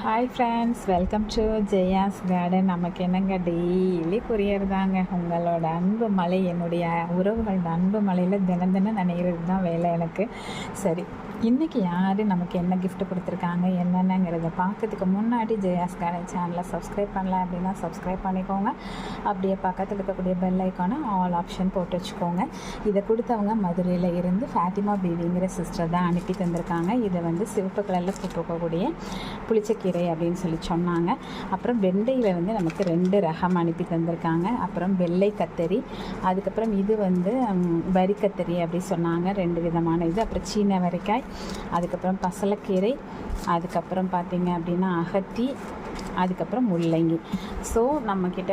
Hi friends, welcome to Jaya's garden. நமக்கு என்னங்க daily courier தாங்க. உங்களோட அன்பு மலை, என்னுடைய உறவுகளோட அன்பு மலையில் தினம் தினம் நினைக்கிறது தான் வேலை எனக்கு. சரி, இன்றைக்கி யார் நமக்கு என்ன கிஃப்ட் கொடுத்துருக்காங்க என்னென்னங்கிறத பார்க்கறதுக்கு முன்னாடி ஜெயாஸ் கார்டன் சேனலை சப்ஸ்கிரைப் பண்ணல அப்படின்னா சப்ஸ்கிரைப் பண்ணிக்கோங்க. அப்படியே பக்கத்தில் இருக்கக்கூடிய பெல் ஐக்கானை ஆல் ஆப்ஷன் போட்டு வச்சுக்கோங்க. இதை கொடுத்தவங்க மதுரையில் இருந்து ஃபாத்திமா பீவிங்கிற சிஸ்டர் தான் அனுப்பி தந்திருக்காங்க. இதை சிவப்பு கலரில் பூக்கக்கூடிய புளிச்சக்கீரை அப்படின்னு சொல்லி சொன்னாங்க. அப்புறம் வெண்டையில் நமக்கு 2 ரகம் அனுப்பி தந்திருக்காங்க. அப்புறம் வெள்ளை கத்தரி, அதுக்கப்புறம் இது வரி கத்தரி அப்படி சொன்னாங்க. 2 விதமான இது. அப்புறம் சீன வரைக்காய், அதுக்கப்புறம் பசலைக்கீரை, அதுக்கப்புறம் பார்த்திங்க அப்படின்னா அகத்தி, அதுக்கப்புறம் முள்ளங்கி. ஸோ நம்மக்கிட்ட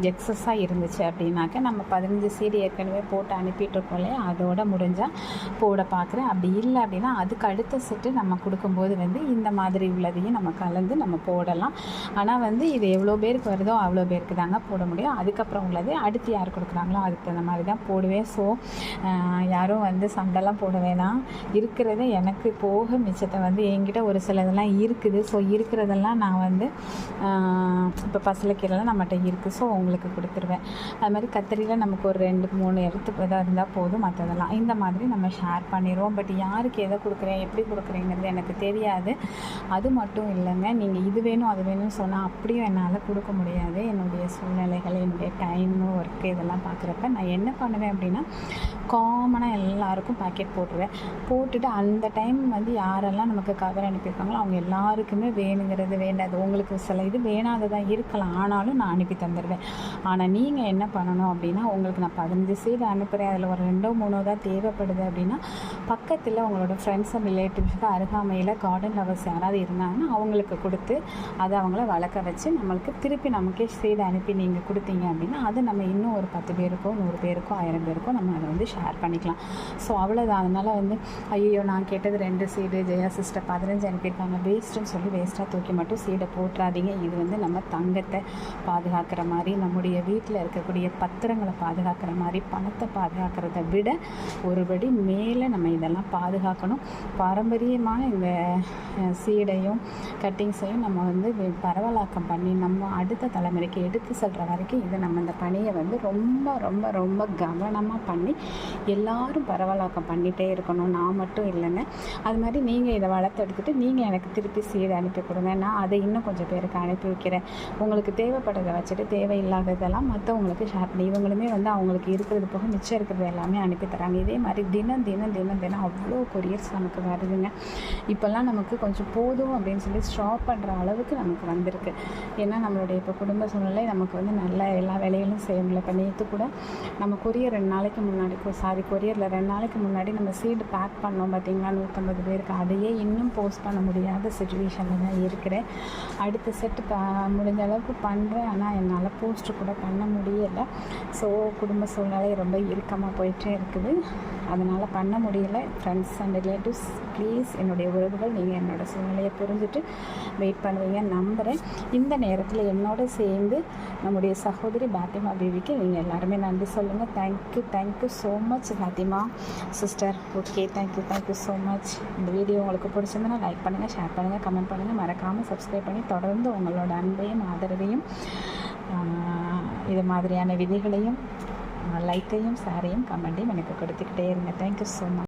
எக்ஸஸாக இருந்துச்சு அப்படின்னாக்க நம்ம 15 சீடு ஏற்கனவே போட்டு அனுப்பிட்டுருக்கோம் இல்லையா, அதோட முடிஞ்சால் போட பார்க்குறேன். அப்படி இல்லை அப்படின்னா அதுக்கு அடுத்த செட்டு நம்ம கொடுக்கும்போது இந்த மாதிரி உள்ளதையும் நம்ம கலந்து நம்ம போடலாம். ஆனால் இது எவ்வளோ பேருக்கு வருதோ அவ்வளோ பேருக்கு தாங்க போட முடியும். அதுக்கப்புறம் உள்ளது அடுத்து யார் கொடுக்குறாங்களோ அதுக்கு தகுந்த மாதிரி தான் போடுவேன். ஸோ யாரும் சண்டைலாம் போட வேணாம். இருக்கிறத எனக்கு போக மிச்சத்தை என்கிட்ட ஒரு சிலதெல்லாம் இருக்குது. ஸோ இருக்கிறதெல்லாம் நான் இப்போ பசலைக்கீரைலாம் நம்மகிட்ட இருக்குது. ஸோ உங்களுக்கு கொடுத்துருவேன். அது மாதிரி கத்திரியில் நமக்கு ஒரு 2-3 இடத்துக்கு இதாக இருந்தால் போதும். மற்றதெல்லாம் இந்த மாதிரி நம்ம ஷேர் பண்ணிடுவோம். பட் யாருக்கு எதை கொடுக்குறேன் எப்படி கொடுக்குறேங்கிறது எனக்கு தெரியாது. அது மட்டும் இல்லைங்க, நீங்கள் இது வேணும் அது வேணும்னு சொன்னால் அப்படியும் என்னால் கொடுக்க முடியாது. என்னுடைய சூழ்நிலைகள், என்னுடைய டைமு, ஒர்க்கு இதெல்லாம் பார்க்குறப்ப நான் என்ன பண்ணுவேன் அப்படின்னா, காமனாக எல்லாருக்கும் பாக்கெட் போட்டுருவேன். போட்டுட்டு அந்த டைம் யாரெல்லாம் நமக்கு கவர் அனுப்பியிருக்காங்களோ அவங்க எல்லாருக்குமே வேணுங்கிறது வேண்டாது, உங்களுக்கு சில இது வேணாததாக இருக்கலாம், ஆனாலும் நான் அனுப்பி தந்துடுவேன். ஆனால் நீங்கள் என்ன பண்ணணும் அப்படின்னா, உங்களுக்கு நான் 15 சீடு அனுப்புகிறேன், அதில் ஒரு 2-3 தான் தேவைப்படுது அப்படின்னா பக்கத்தில் உங்களோட ஃப்ரெண்ட்ஸ் அண்ட் ரிலேட்டிவ்ஸ்க்கு அருகாமையில் கார்டன் லவர்ஸ் யாராவது இருந்தாங்கன்னா அவங்களுக்கு கொடுத்து அதை அவங்கள வளர்க்க வச்சு நம்மளுக்கு திருப்பி நமக்கே சீடு அனுப்பி நீங்கள் கொடுத்தீங்க அப்படின்னா அது நம்ம இன்னும் ஒரு 10 பேருக்கோ 100 பேருக்கோ 1000 பேருக்கோ நம்ம அதை ஷேர் பண்ணிக்கலாம். ஸோ அவ்வளோதான். அதனால் ஐயோ நான் கேட்டது 2 சீடு, ஜெயா சிஸ்டர் 15 அனுப்பியிருக்காங்க, வேஸ்ட்டுன்னு சொல்லி வேஸ்ட்டாக தூக்கி மட்டும் சீடை போட்டுறாதீங்க. இது நம்ம தங்கத்தை பாதுகாக்கிற மாதிரி, நம்முடைய வீட்டில் இருக்கக்கூடிய பத்திரங்களை பாதுகாக்கிற மாதிரி, பணத்தை பாதுகாக்கிறத விட ஒருபடி மேலே நம்ம இதெல்லாம் பாதுகாக்கணும். பாரம்பரியமான இந்த சீடையும் கட்டிங்ஸையும் நம்ம பரவலாக்கம் பண்ணி நம்ம அடுத்த தலைமுறைக்கு எடுத்து செல்கிற வரைக்கும் இதை நம்ம இந்த பணியை ரொம்ப ரொம்ப ரொம்ப கவனமாக பண்ணி எல்லாரும் பரவலாக்கம் பண்ணிகிட்டே இருக்கணும். நான் மட்டும் இல்லைங்க. அது மாதிரி நீங்கள் இதை வளர்த்து எடுத்துகிட்டு நீங்கள் எனக்கு திருப்பி சீடை அனுப்பி கொடுங்க. நான் அதை இன்னும் கொஞ்சம் பேருக்கு அனுப்பி வைக்கிறேன். உங்களுக்கு தேவைப்படுறதை வச்சுட்டு தேவையில்லாததெல்லாம் மற்றவங்களுக்கு ஷேர் பண்ணி இவங்களுமே அவங்களுக்கு இருக்கிறது போக மிச்சம் இருக்கிறது எல்லாமே அனுப்பி தராங்க. இதே மாதிரி தினம் தினம் தினம் தினம் அவ்வளோ கொரியர்ஸ் நமக்கு வருதுங்க. இப்போல்லாம் நமக்கு கொஞ்சம் போதும் அப்படின்னு சொல்லி ஸ்டாப் பண்ணுற அளவுக்கு நமக்கு வந்திருக்கு. ஏன்னா நம்மளுடைய இப்போ குடும்ப சூழ்நிலை நமக்கு நல்ல எல்லா வேலைகளும் செய்ய முடியல. இப்போ நேற்று கூட நம்ம கொரியர் 2 நாளைக்கு முன்னாடி கொரியரில் 2 நாளைக்கு முன்னாடி நம்ம சீடு பேக் பண்ணோம் பார்த்திங்களா, 150 பேருக்கு. அதையே இன்னும் போஸ்ட் பண்ண முடியாத சுச்சுவேஷனில் தான் இருக்கிறேன். அடுத்த செட்டு முடிஞ்ச அளவுக்கு பண்ணுறேன், ஆனால் என்னால் போஸ்ட்டு கூட பண்ண முடியலை. ஸோ குடும்ப சூழ்நிலை ரொம்ப இறுக்கமாக போயிட்டே இருக்குது, அதனால் பண்ண முடியலை. ஃப்ரெண்ட்ஸ் அண்ட் ரிலேட்டிவ்ஸ் ப்ளீஸ், என்னுடைய உறவுகள், நீங்கள் என்னோடய சூழ்நிலையை புரிஞ்சுட்டு வெயிட் பண்ணுவீங்க நம்புகிறேன். இந்த நேரத்தில் என்னோட சேர்ந்து நம்முடைய சகோதரி பாத்திமா பேபிக்கு நீங்கள் எல்லாருமே நன்றி சொல்லுங்கள். Thank you so much Fatima sister. Okay, thank you so much. இந்த வீடியோ உங்களுக்கு பிடிச்சிருந்தனா லைக் பண்ணுங்கள், ஷேர் பண்ணுங்கள், கமெண்ட் பண்ணுங்கள், மறக்காமல் சப்ஸ்கிரைப் பண்ணி தொடர்ந்து உங்களோட அன்பையும் ஆதரவையும் இது மாதிரியான விதிகளையும் லைக்கையும் ஷேரையும் கமெண்ட்டையும் எனக்கு கொடுத்துக்கிட்டே இருங்க. Thank you so much.